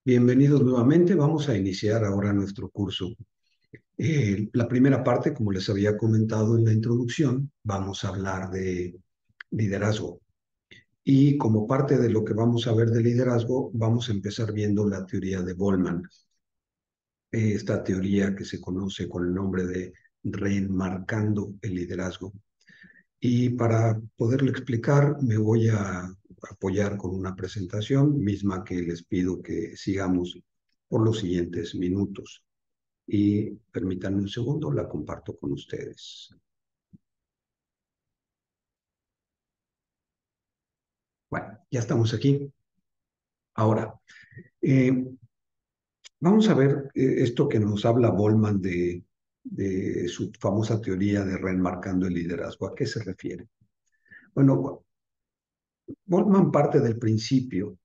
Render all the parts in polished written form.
Bienvenidos nuevamente. Vamos a iniciar ahora nuestro curso. La primera parte, como les había comentado en la introducción, vamos a hablar de liderazgo. Y como parte de lo que vamos a ver de liderazgo, vamos a empezar viendo la teoría de Goleman. Esta teoría que se conoce con el nombre de reenmarcando el liderazgo. Y para poderlo explicar, me voy a apoyar con una presentación misma que les pido que sigamos por los siguientes minutos. Y permítanme un segundo, la comparto con ustedes. Bueno, ya estamos aquí. Ahora, eh, vamos a ver esto que nos habla Goleman de su famosa teoría de reenmarcando el liderazgo. ¿A qué se refiere? Bueno, Goleman parte del principio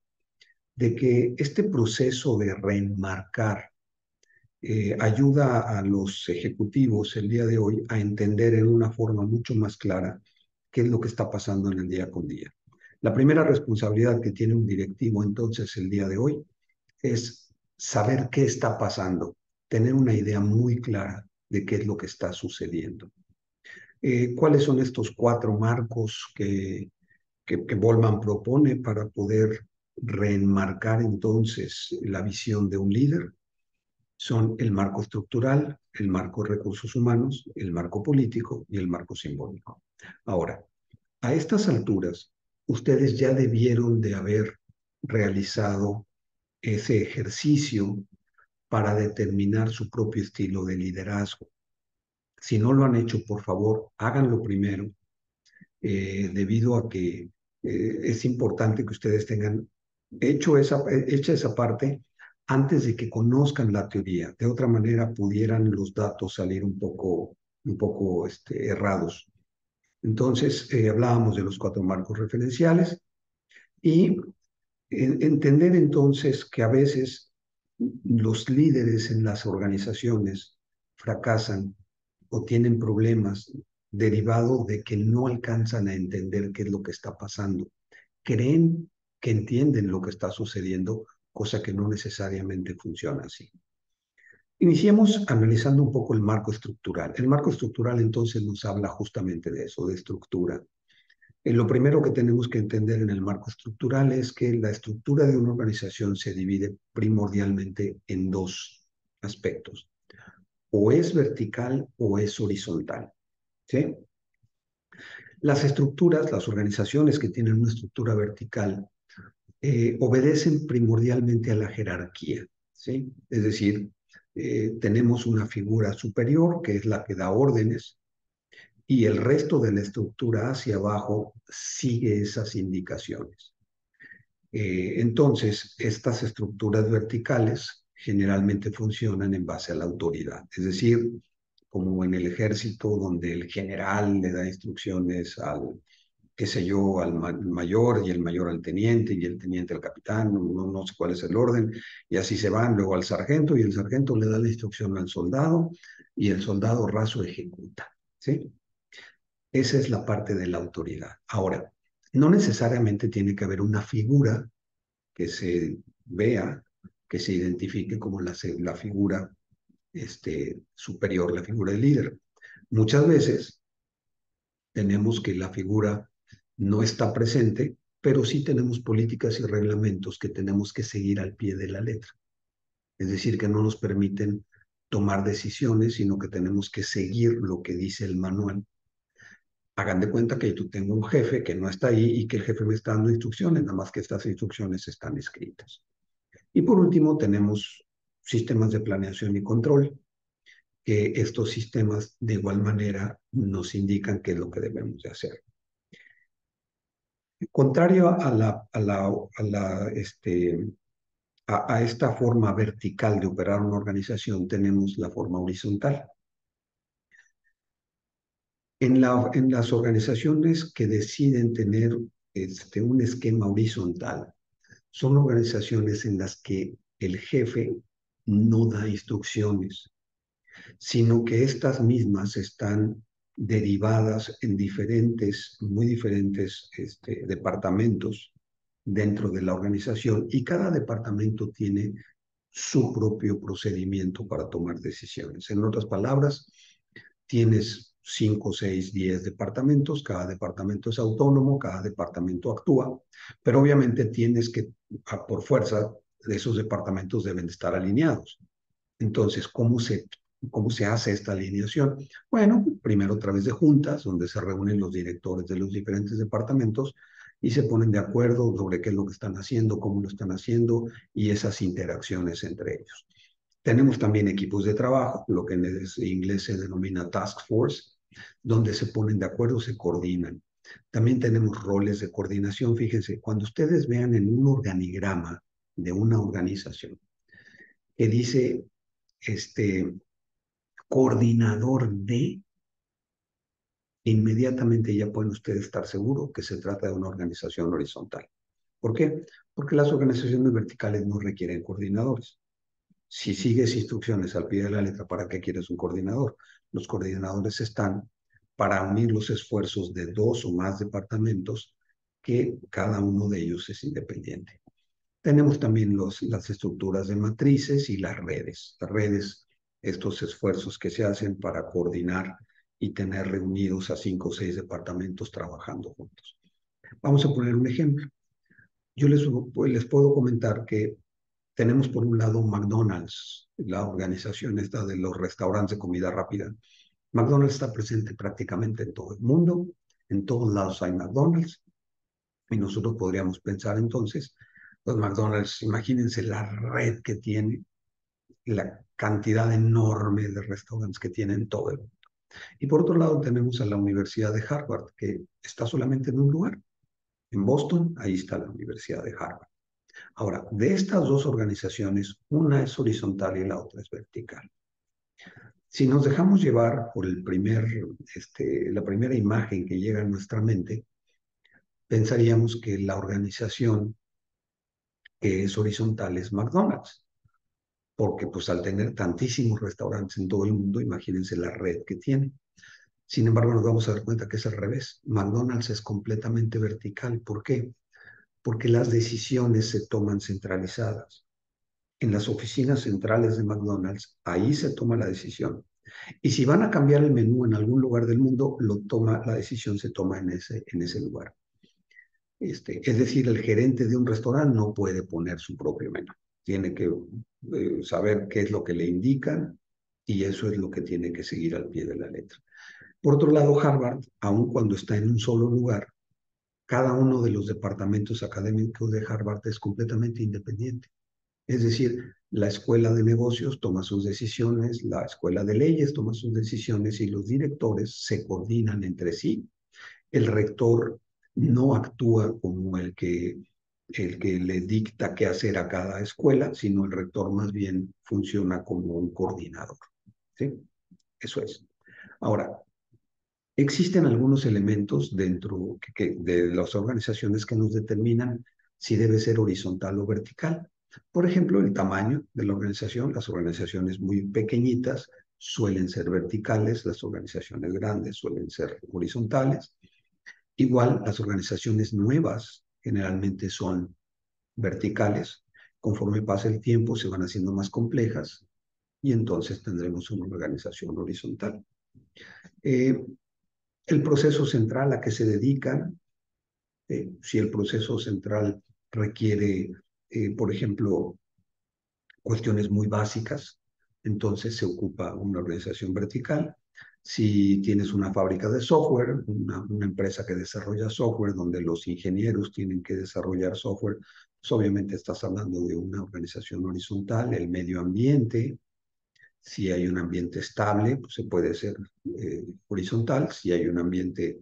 de que este proceso de reenmarcar ayuda a los ejecutivos el día de hoy a entender en una forma mucho más clara qué es lo que está pasando en el día con día. La primera responsabilidad que tiene un directivo entonces el día de hoy es saber qué está pasando, tener una idea muy clara de qué es lo que está sucediendo. ¿Cuáles son estos cuatro marcos que Goleman propone para poder reenmarcar entonces la visión de un líder? Son el marco estructural, el marco de recursos humanos, el marco político y el marco simbólico. Ahora, a estas alturas, ustedes ya debieron de haber realizado ese ejercicio para determinar su propio estilo de liderazgo. Si no lo han hecho, por favor, háganlo primero, debido a que es importante que ustedes tengan hecha esa parte antes de que conozcan la teoría. De otra manera, pudieran los datos salir un poco errados. Entonces, hablábamos de los cuatro marcos referenciales y entender entonces que a veces los líderes en las organizaciones fracasan o tienen problemas derivado de que no alcanzan a entender qué es lo que está pasando. Creen que entienden lo que está sucediendo, cosa que no necesariamente funciona así. Iniciemos analizando un poco el marco estructural. El marco estructural entonces nos habla justamente de eso, de estructura. Lo primero que tenemos que entender en el marco estructural es que la estructura de una organización se divide primordialmente en dos aspectos. O es vertical o es horizontal. ¿Sí? Las estructuras, las organizaciones que tienen una estructura vertical, obedecen primordialmente a la jerarquía. ¿Sí? Es decir, tenemos una figura superior que es la que da órdenes, y el resto de la estructura hacia abajo sigue esas indicaciones. Entonces, estas estructuras verticales generalmente funcionan en base a la autoridad, es decir, como en el ejército, donde el general le da instrucciones al, qué sé yo, al mayor, y el mayor al teniente, y el teniente al capitán, no sé cuál es el orden, y así se van luego al sargento, y el sargento le da la instrucción al soldado, y el soldado raso ejecuta, ¿sí? Esa es la parte de la autoridad. Ahora, no necesariamente tiene que haber una figura que se vea, que se identifique como la figura superior, la figura del líder. Muchas veces tenemos que la figura no está presente, pero sí tenemos políticas y reglamentos que tenemos que seguir al pie de la letra. Es decir, que no nos permiten tomar decisiones, sino que tenemos que seguir lo que dice el manual. Hagan de cuenta que yo tengo un jefe que no está ahí y que el jefe me está dando instrucciones, nada más que estas instrucciones están escritas. Y por último, tenemos sistemas de planeación y control, que estos sistemas de igual manera nos indican qué es lo que debemos de hacer. Contrario a esta forma vertical de operar una organización, tenemos la forma horizontal. En las organizaciones que deciden tener un esquema horizontal, son organizaciones en las que el jefe no da instrucciones, sino que estas mismas están derivadas en muy diferentes departamentos dentro de la organización y cada departamento tiene su propio procedimiento para tomar decisiones. En otras palabras, tienes 5, 6, 10 departamentos, cada departamento es autónomo, cada departamento actúa, pero obviamente tienes que, por fuerza, esos departamentos deben estar alineados. Entonces, cómo se hace esta alineación? Bueno, primero a través de juntas, donde se reúnen los directores de los diferentes departamentos y se ponen de acuerdo sobre qué es lo que están haciendo, cómo lo están haciendo y esas interacciones entre ellos. Tenemos también equipos de trabajo, lo que en inglés se denomina task force, donde se ponen de acuerdo, se coordinan. También tenemos roles de coordinación. Fíjense, cuando ustedes vean en un organigrama de una organización que dice coordinador de, inmediatamente ya pueden ustedes estar seguros que se trata de una organización horizontal. ¿Por qué? Porque las organizaciones verticales no requieren coordinadores. Si sigues instrucciones al pie de la letra, ¿para qué quieres un coordinador? Los coordinadores están para unir los esfuerzos de 2 o más departamentos que cada uno de ellos es independiente. Tenemos también las estructuras de matrices y las redes. Las redes, estos esfuerzos que se hacen para coordinar y tener reunidos a 5 o 6 departamentos trabajando juntos. Vamos a poner un ejemplo. Yo les puedo comentar que tenemos por un lado McDonald's, la organización esta de los restaurantes de comida rápida. McDonald's está presente prácticamente en todo el mundo, en todos lados hay McDonald's, y nosotros podríamos pensar entonces, los McDonald's, imagínense la red que tiene, la cantidad enorme de restaurantes que tiene en todo el mundo. Y por otro lado tenemos a la Universidad de Harvard, que está solamente en un lugar, en Boston, ahí está la Universidad de Harvard. Ahora, de estas dos organizaciones, una es horizontal y la otra es vertical. Si nos dejamos llevar por la primera imagen que llega a nuestra mente, pensaríamos que la organización que es horizontal es McDonald's, porque pues al tener tantísimos restaurantes en todo el mundo, imagínense la red que tiene. Sin embargo, nos vamos a dar cuenta que es al revés. McDonald's es completamente vertical. ¿Por qué? Porque las decisiones se toman centralizadas. En las oficinas centrales de McDonald's, ahí se toma la decisión. Y si van a cambiar el menú en algún lugar del mundo, la decisión se toma en ese lugar. Es decir, el gerente de un restaurante no puede poner su propio menú. Tiene que saber qué es lo que le indican y eso es lo que tiene que seguir al pie de la letra. Por otro lado, Harvard, aun cuando está en un solo lugar, cada uno de los departamentos académicos de Harvard es completamente independiente. Es decir, la escuela de negocios toma sus decisiones, la escuela de leyes toma sus decisiones y los directores se coordinan entre sí. El rector no actúa como el que le dicta qué hacer a cada escuela, sino el rector más bien funciona como un coordinador. ¿Sí? Eso es. Ahora, existen algunos elementos dentro de las organizaciones que nos determinan si debe ser horizontal o vertical. Por ejemplo, el tamaño de la organización. Las organizaciones muy pequeñitas suelen ser verticales, las organizaciones grandes suelen ser horizontales. Igual, las organizaciones nuevas generalmente son verticales. Conforme pasa el tiempo, se van haciendo más complejas y entonces tendremos una organización horizontal. Eh, el proceso central a que se dedican, si el proceso central requiere, por ejemplo, cuestiones muy básicas, entonces se ocupa una organización vertical. Si tienes una fábrica de software, una empresa que desarrolla software, donde los ingenieros tienen que desarrollar software, pues obviamente estás hablando de una organización horizontal. El medio ambiente, si hay un ambiente estable, pues se puede ser horizontal. Si hay un ambiente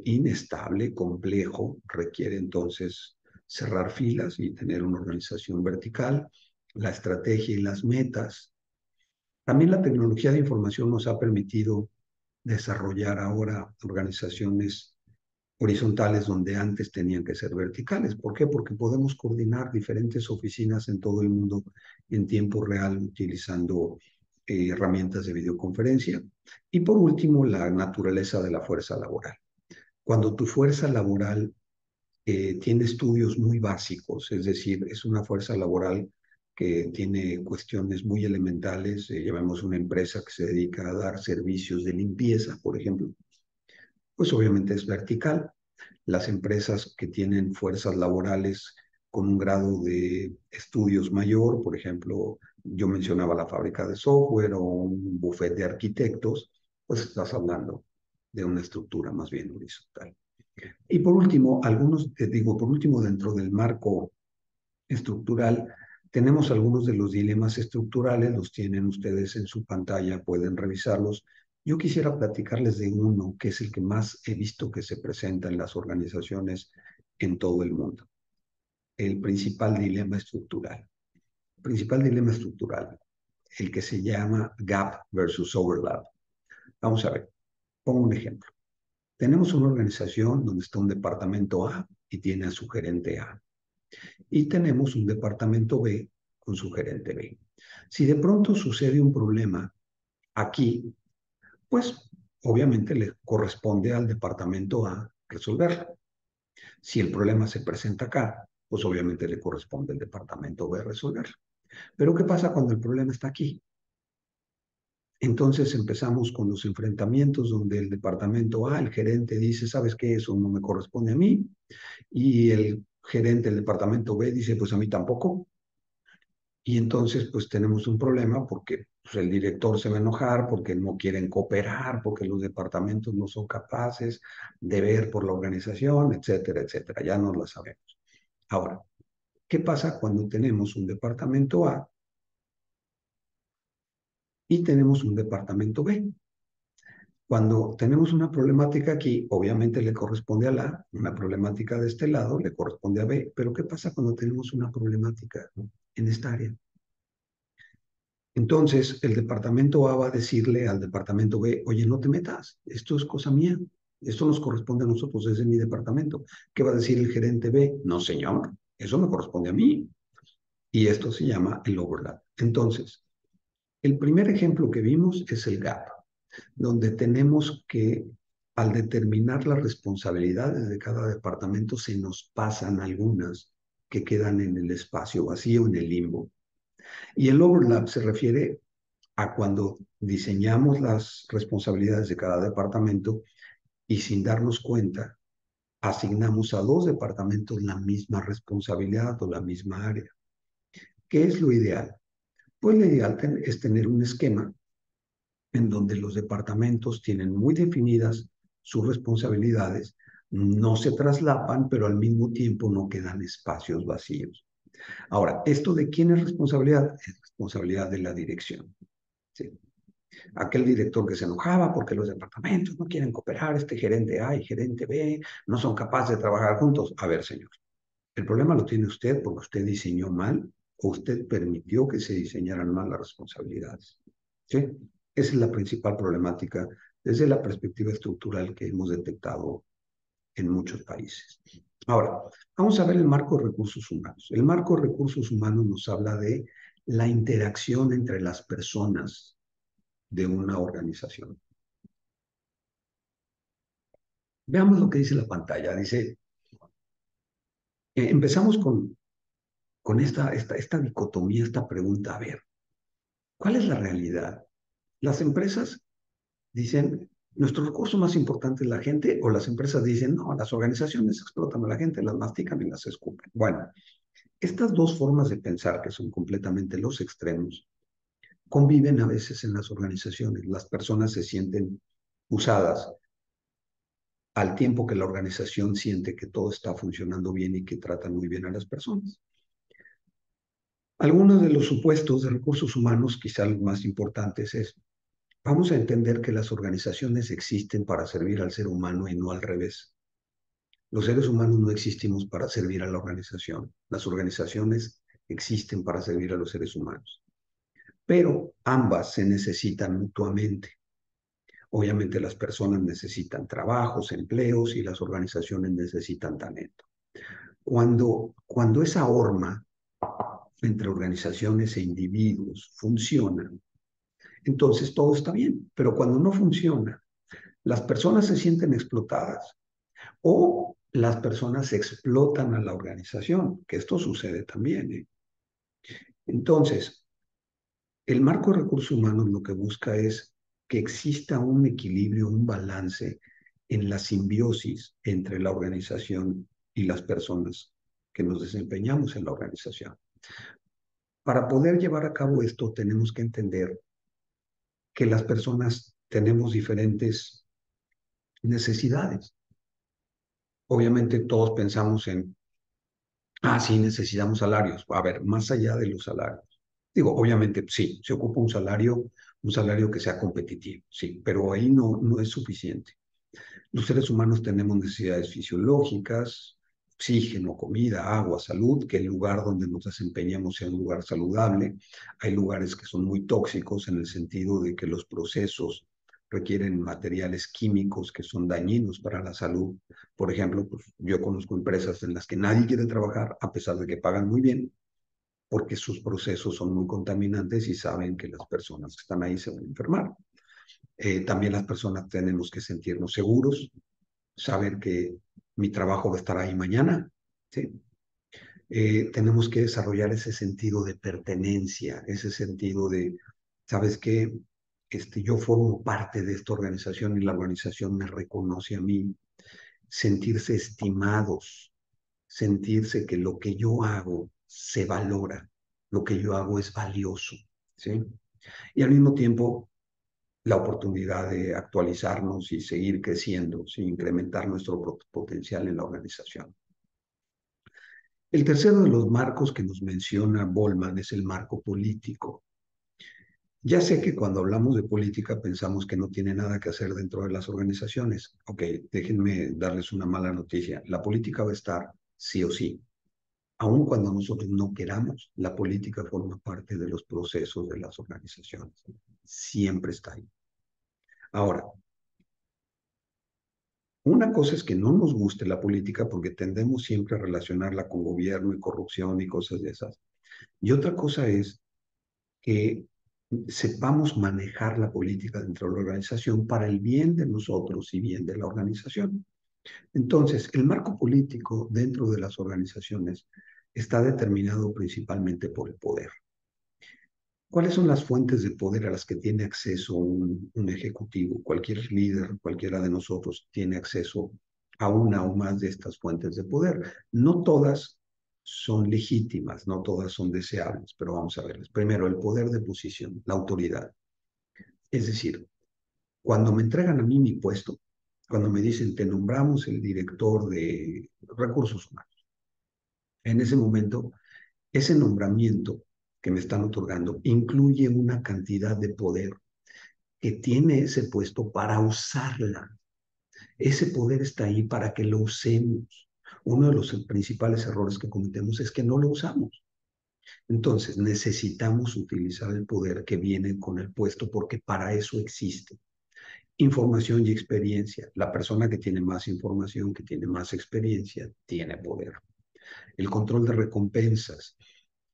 inestable, complejo, requiere entonces cerrar filas y tener una organización vertical. La estrategia y las metas. También la tecnología de información nos ha permitido desarrollar ahora organizaciones horizontales donde antes tenían que ser verticales. ¿Por qué? Porque podemos coordinar diferentes oficinas en todo el mundo en tiempo real utilizando herramientas de videoconferencia. Y por último, la naturaleza de la fuerza laboral. Cuando tu fuerza laboral tiene estudios muy básicos, es decir, es una fuerza laboral que tiene cuestiones muy elementales. Llevamos una empresa que se dedica a dar servicios de limpieza, por ejemplo, pues obviamente es vertical. Las empresas que tienen fuerzas laborales con un grado de estudios mayor, por ejemplo, yo mencionaba la fábrica de software o un buffet de arquitectos, pues estás hablando de una estructura más bien horizontal. Y por último, por último, dentro del marco estructural, tenemos algunos de los dilemas estructurales, los tienen ustedes en su pantalla, pueden revisarlos. Yo quisiera platicarles de uno que es el que más he visto que se presenta en las organizaciones en todo el mundo. El principal dilema estructural. El principal dilema estructural, el que se llama gap versus overlap. Vamos a ver, pongo un ejemplo. Tenemos una organización donde está un departamento A y tiene a su gerente A. Y tenemos un departamento B con su gerente B. Si de pronto sucede un problema aquí, pues obviamente le corresponde al departamento A resolverlo. Si el problema se presenta acá, pues obviamente le corresponde al departamento B resolverlo. Pero ¿qué pasa cuando el problema está aquí? Entonces empezamos con los enfrentamientos donde el departamento A, el gerente dice, ¿sabes qué? Eso no me corresponde a mí. Y el gerente del departamento B dice, pues a mí tampoco. Y entonces, pues tenemos un problema porque pues, el director se va a enojar, porque no quieren cooperar, porque los departamentos no son capaces de ver por la organización, etcétera, etcétera. Ya no lo sabemos. Ahora, ¿qué pasa cuando tenemos un departamento A y tenemos un departamento B? Cuando tenemos una problemática aquí, obviamente le corresponde a la, una problemática de este lado le corresponde a B, pero ¿qué pasa cuando tenemos una problemática en esta área? Entonces, el departamento A va a decirle al departamento B, oye, no te metas, esto es cosa mía, esto nos corresponde a nosotros, es de mi departamento. ¿Qué va a decir el gerente B? No, señor, eso me corresponde a mí. Y esto se llama el overlap. Entonces, el primer ejemplo que vimos es el gap, donde tenemos que, al determinar las responsabilidades de cada departamento, se nos pasan algunas que quedan en el espacio vacío, en el limbo. Y el overlap se refiere a cuando diseñamos las responsabilidades de cada departamento y sin darnos cuenta, asignamos a dos departamentos la misma responsabilidad o la misma área. ¿Qué es lo ideal? Pues lo ideal es tener un esquema en donde los departamentos tienen muy definidas sus responsabilidades, no se traslapan, pero al mismo tiempo no quedan espacios vacíos. Ahora, ¿esto de quién es responsabilidad? Es responsabilidad de la dirección. ¿Sí? Aquel director que se enojaba porque los departamentos no quieren cooperar, este gerente A y gerente B no son capaces de trabajar juntos. A ver, señor, el problema lo tiene usted porque usted diseñó mal o usted permitió que se diseñaran mal las responsabilidades. ¿Sí? Esa es la principal problemática desde la perspectiva estructural que hemos detectado en muchos países. Ahora, vamos a ver el marco de recursos humanos. El marco de recursos humanos nos habla de la interacción entre las personas de una organización. Veamos lo que dice la pantalla. Dice, empezamos con esta dicotomía, esta pregunta. A ver, ¿cuál es la realidad? Las empresas dicen, nuestro recurso más importante es la gente, o las empresas dicen, no, las organizaciones explotan a la gente, las mastican y las escupen. Bueno, estas dos formas de pensar, que son completamente los extremos, conviven a veces en las organizaciones. Las personas se sienten usadas al tiempo que la organización siente que todo está funcionando bien y que tratan muy bien a las personas. Algunos de los supuestos de recursos humanos, quizá los más importantes, es, vamos a entender que las organizaciones existen para servir al ser humano y no al revés. Los seres humanos no existimos para servir a la organización. Las organizaciones existen para servir a los seres humanos. Pero ambas se necesitan mutuamente. Obviamente las personas necesitan trabajos, empleos y las organizaciones necesitan talento. Cuando esa horma entre organizaciones e individuos funciona, entonces todo está bien. Pero cuando no funciona, las personas se sienten explotadas o las personas explotan a la organización, que esto sucede también, ¿eh? Entonces, el marco de recursos humanos lo que busca es que exista un equilibrio, un balance en la simbiosis entre la organización y las personas que nos desempeñamos en la organización. Para poder llevar a cabo esto, tenemos que entender que las personas tenemos diferentes necesidades. Obviamente todos pensamos en, sí, necesitamos salarios. A ver, más allá de los salarios. Digo, obviamente sí, se ocupa un salario que sea competitivo, sí, pero ahí no es suficiente. Los seres humanos tenemos necesidades fisiológicas, oxígeno, comida, agua, salud, que el lugar donde nos desempeñamos sea un lugar saludable. Hay lugares que son muy tóxicos en el sentido de que los procesos requieren materiales químicos que son dañinos para la salud. Por ejemplo, pues, yo conozco empresas en las que nadie quiere trabajar a pesar de que pagan muy bien, porque sus procesos son muy contaminantes y saben que las personas que están ahí se van a enfermar. También las personas tenemos que sentirnos seguros, saber que mi trabajo va a estar ahí mañana, ¿sí? Tenemos que desarrollar ese sentido de pertenencia, ese sentido de, ¿sabes qué? Yo formo parte de esta organización y la organización me reconoce a mí. Sentirse estimados, sentirse que lo que yo hago se valora, lo que yo hago es valioso, ¿sí? Y al mismo tiempo, la oportunidad de actualizarnos y seguir creciendo, sin incrementar nuestro potencial en la organización. El tercero de los marcos que nos menciona Bolman es el marco político. Ya sé que cuando hablamos de política pensamos que no tiene nada que hacer dentro de las organizaciones. Ok, déjenme darles una mala noticia. La política va a estar sí o sí. Aun cuando nosotros no queramos, la política forma parte de los procesos de las organizaciones. Siempre está ahí. Ahora, una cosa es que no nos guste la política porque tendemos siempre a relacionarla con gobierno y corrupción y cosas de esas. Y otra cosa es que sepamos manejar la política dentro de la organización para el bien de nosotros y bien de la organización. Entonces, el marco político dentro de las organizaciones está determinado principalmente por el poder. ¿Cuáles son las fuentes de poder a las que tiene acceso un ejecutivo? Cualquier líder, cualquiera de nosotros tiene acceso a una o más de estas fuentes de poder. No todas son legítimas, no todas son deseables, pero vamos a verlas. Primero, el poder de posición, la autoridad. Es decir, cuando me entregan a mí mi puesto, cuando me dicen, te nombramos el director de recursos humanos, en ese momento, ese nombramiento que me están otorgando incluye una cantidad de poder que tiene ese puesto para usarla. Ese poder está ahí para que lo usemos. Uno de los principales errores que cometemos es que no lo usamos. Entonces, necesitamos utilizar el poder que viene con el puesto porque para eso existe. Información y experiencia. La persona que tiene más información, que tiene más experiencia, tiene poder. El control de recompensas.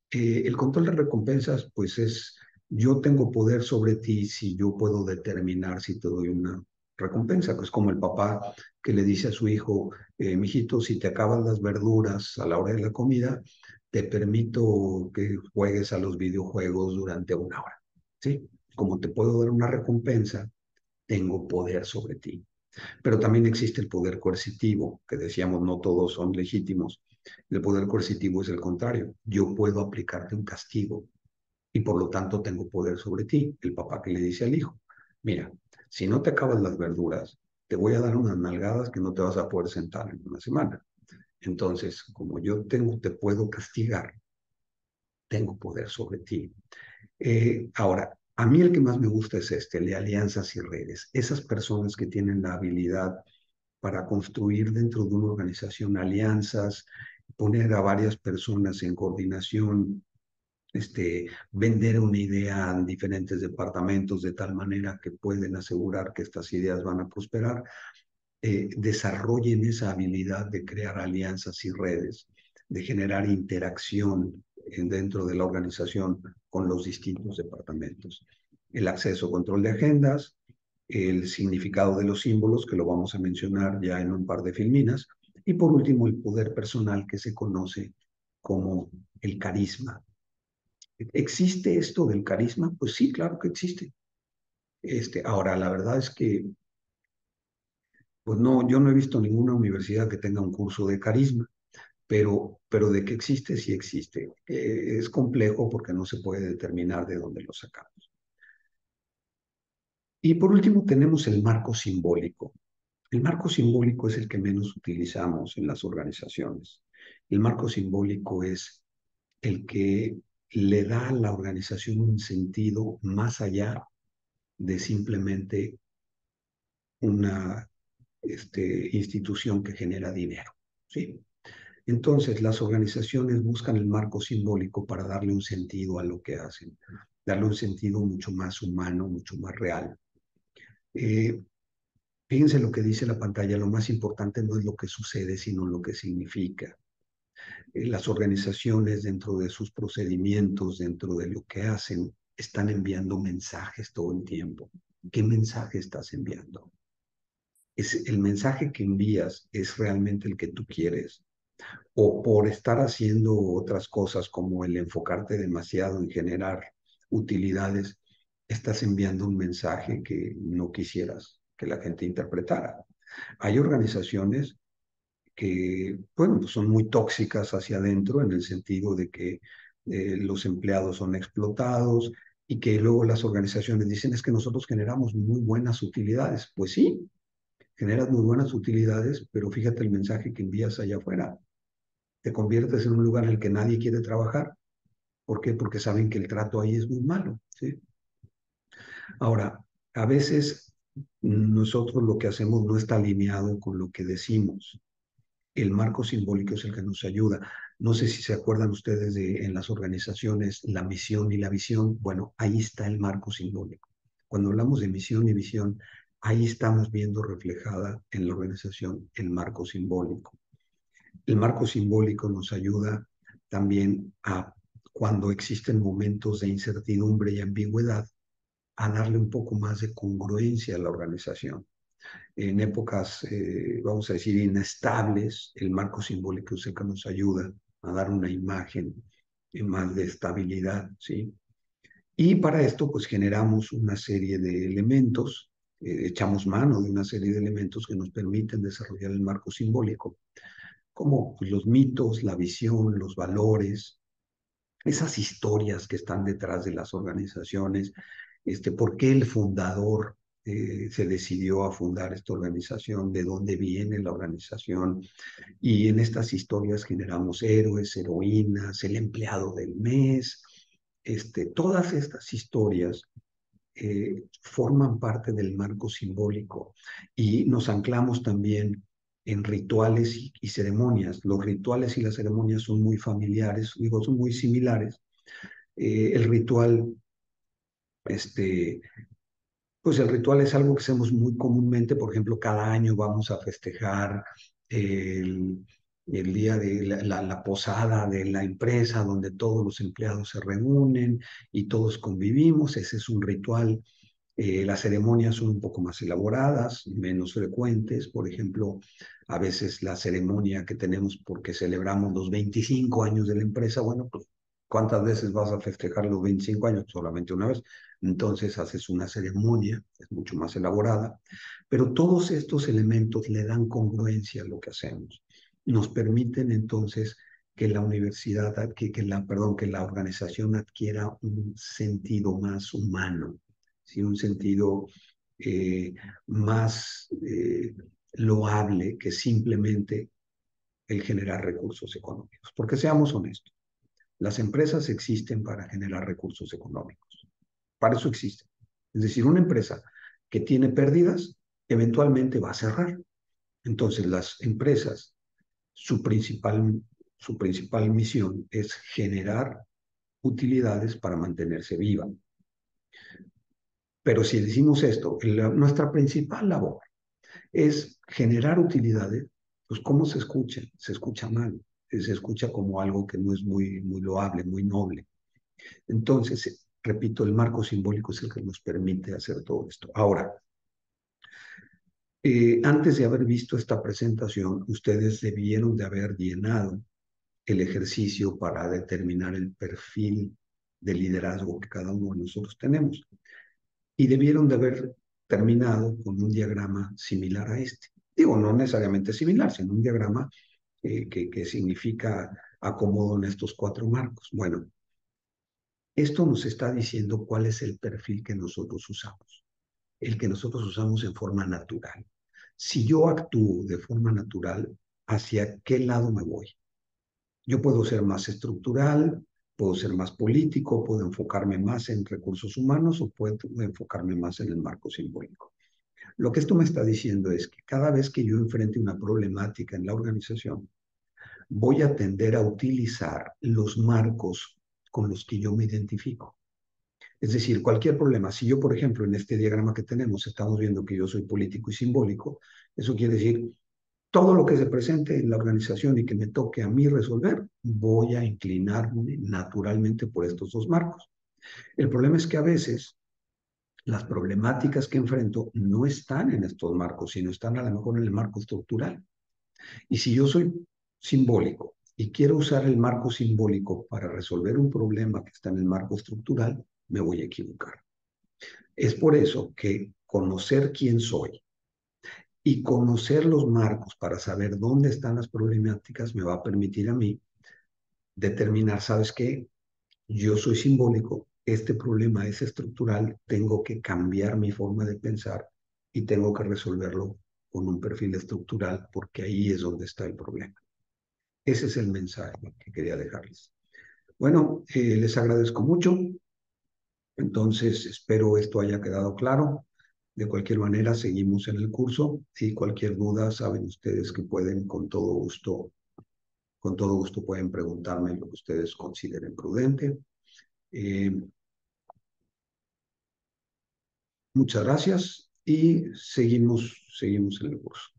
El control de recompensas, pues es, yo tengo poder sobre ti si yo puedo determinar si te doy una recompensa, que es como el papá que le dice a su hijo, mijito, si te acaban las verduras a la hora de la comida, te permito que juegues a los videojuegos durante una hora, ¿sí? Como te puedo dar una recompensa, tengo poder sobre ti. Pero también existe el poder coercitivo, que decíamos no todos son legítimos. El poder coercitivo es el contrario. Yo puedo aplicarte un castigo y por lo tanto tengo poder sobre ti. El papá que le dice al hijo, mira, si no te acabas las verduras, te voy a dar unas nalgadas que no te vas a poder sentar en una semana. Entonces, como yo te puedo castigar, tengo poder sobre ti. Ahora, a mí el que más me gusta es el de alianzas y redes. Esas personas que tienen la habilidad para construir dentro de una organización alianzas, poner a varias personas en coordinación, vender una idea en diferentes departamentos de tal manera que pueden asegurar que estas ideas van a prosperar, desarrollen esa habilidad de crear alianzas y redes, de generar interacción dentro de la organización con los distintos departamentos. El acceso, control de agendas, el significado de los símbolos, que lo vamos a mencionar ya en un par de filminas, Y por último, el poder personal que se conoce como el carisma. ¿Existe esto del carisma? Pues sí, claro que existe. Ahora, la verdad es que, pues no, yo no he visto ninguna universidad que tenga un curso de carisma, pero de que existe, sí existe. Es complejo porque no se puede determinar de dónde lo sacamos. Y por último, tenemos el marco simbólico. El marco simbólico es el que menos utilizamos en las organizaciones. El marco simbólico es el que le da a la organización un sentido más allá de simplemente una institución que genera dinero. ¿Sí? Entonces, las organizaciones buscan el marco simbólico para darle un sentido a lo que hacen, darle un sentido mucho más humano, mucho más real. Eh, Fíjense lo que dice la pantalla, lo más importante no es lo que sucede, sino lo que significa. Las organizaciones dentro de sus procedimientos, dentro de lo que hacen, están enviando mensajes todo el tiempo. ¿Qué mensaje estás enviando? ¿El mensaje que envías es realmente el que tú quieres? ¿O por estar haciendo otras cosas como el enfocarte demasiado en generar utilidades, estás enviando un mensaje que no quisieras que la gente interpretara? Hay organizaciones que, bueno, pues son muy tóxicas hacia adentro en el sentido de que los empleados son explotados y que luego las organizaciones dicen es que nosotros generamos muy buenas utilidades. Pues sí, generas muy buenas utilidades, pero fíjate el mensaje que envías allá afuera. Te conviertes en un lugar en el que nadie quiere trabajar. ¿Por qué? Porque saben que el trato ahí es muy malo. ¿Sí? Ahora, a veces nosotros lo que hacemos no está alineado con lo que decimos. El marco simbólico es el que nos ayuda. No sé si se acuerdan ustedes de en las organizaciones la misión y la visión. Bueno, ahí está el marco simbólico. Cuando hablamos de misión y visión, ahí estamos viendo reflejada en la organización el marco simbólico. El marco simbólico nos ayuda también a, cuando existen momentos de incertidumbre y ambigüedad, a darle un poco más de congruencia a la organización. En épocas, vamos a decir, inestables, el marco simbólico es el que nos ayuda a dar una imagen más de estabilidad, ¿sí? Y para esto, pues generamos una serie de elementos, echamos mano de una serie de elementos que nos permiten desarrollar el marco simbólico, como pues, los mitos, la visión, los valores, esas historias que están detrás de las organizaciones, por qué el fundador se decidió a fundar esta organización, de dónde viene la organización, y en estas historias generamos héroes, heroínas, el empleado del mes, todas estas historias forman parte del marco simbólico y nos anclamos también en rituales y ceremonias. Los rituales y las ceremonias son muy familiares, digo, son muy similares. El ritual, este, pues el ritual es algo que hacemos muy comúnmente, por ejemplo, cada año vamos a festejar el, el día de la posada de la empresa, donde todos los empleados se reúnen y todos convivimos. Ese es un ritual. Las ceremonias son un poco más elaboradas, menos frecuentes. Por ejemplo, a veces la ceremonia que tenemos porque celebramos los 25 años de la empresa, bueno, pues ¿cuántas veces vas a festejar los 25 años? Solamente una vez. Entonces haces una ceremonia, es mucho más elaborada, pero todos estos elementos le dan congruencia a lo que hacemos. Nos permiten entonces que la universidad, que la organización adquiera un sentido más humano, ¿sí? Un sentido eh, más loable que simplemente el generar recursos económicos. Porque seamos honestos, las empresas existen para generar recursos económicos. Para eso existen. Es decir, una empresa que tiene pérdidas eventualmente va a cerrar. Entonces, las empresas, su principal, su principal misión es generar utilidades para mantenerse viva. Pero si decimos esto, nuestra principal labor es generar utilidades, pues ¿cómo se escucha? Se escucha mal, se escucha como algo que no es muy, muy loable, muy noble. Entonces, repito, el marco simbólico es el que nos permite hacer todo esto. Ahora, Antes de haber visto esta presentación, ustedes debieron de haber llenado el ejercicio para determinar el perfil de liderazgo que cada uno de nosotros tenemos. Y debieron de haber terminado con un diagrama similar a este. Digo, no necesariamente similar, sino un diagrama que significa acomodo en estos cuatro marcos. Bueno, esto nos está diciendo cuál es el perfil que nosotros usamos, el que nosotros usamos en forma natural. Si yo actúo de forma natural, ¿hacia qué lado me voy? Yo puedo ser más estructural, puedo ser más político, puedo enfocarme más en recursos humanos o puedo enfocarme más en el marco simbólico. Lo que esto me está diciendo es que cada vez que yo enfrente una problemática en la organización, voy a tender a utilizar los marcos con los que yo me identifico. Es decir, cualquier problema, si yo, por ejemplo, en este diagrama que tenemos, estamos viendo que yo soy político y simbólico, eso quiere decir, todo lo que se presente en la organización y que me toque a mí resolver, voy a inclinarme naturalmente por estos dos marcos. El problema es que a veces las problemáticas que enfrento no están en estos marcos, sino están a lo mejor en el marco estructural. Y si yo soy simbólico y quiero usar el marco simbólico para resolver un problema que está en el marco estructural, me voy a equivocar. Es por eso que conocer quién soy y conocer los marcos para saber dónde están las problemáticas me va a permitir a mí determinar, ¿sabes qué? Yo soy simbólico, este problema es estructural, tengo que cambiar mi forma de pensar y tengo que resolverlo con un perfil estructural porque ahí es donde está el problema. Ese es el mensaje que quería dejarles. Bueno, les agradezco mucho. Entonces, espero esto haya quedado claro. De cualquier manera, seguimos en el curso y cualquier duda, saben ustedes que pueden con todo gusto pueden preguntarme lo que ustedes consideren prudente. Eh, Muchas gracias y seguimos en el curso.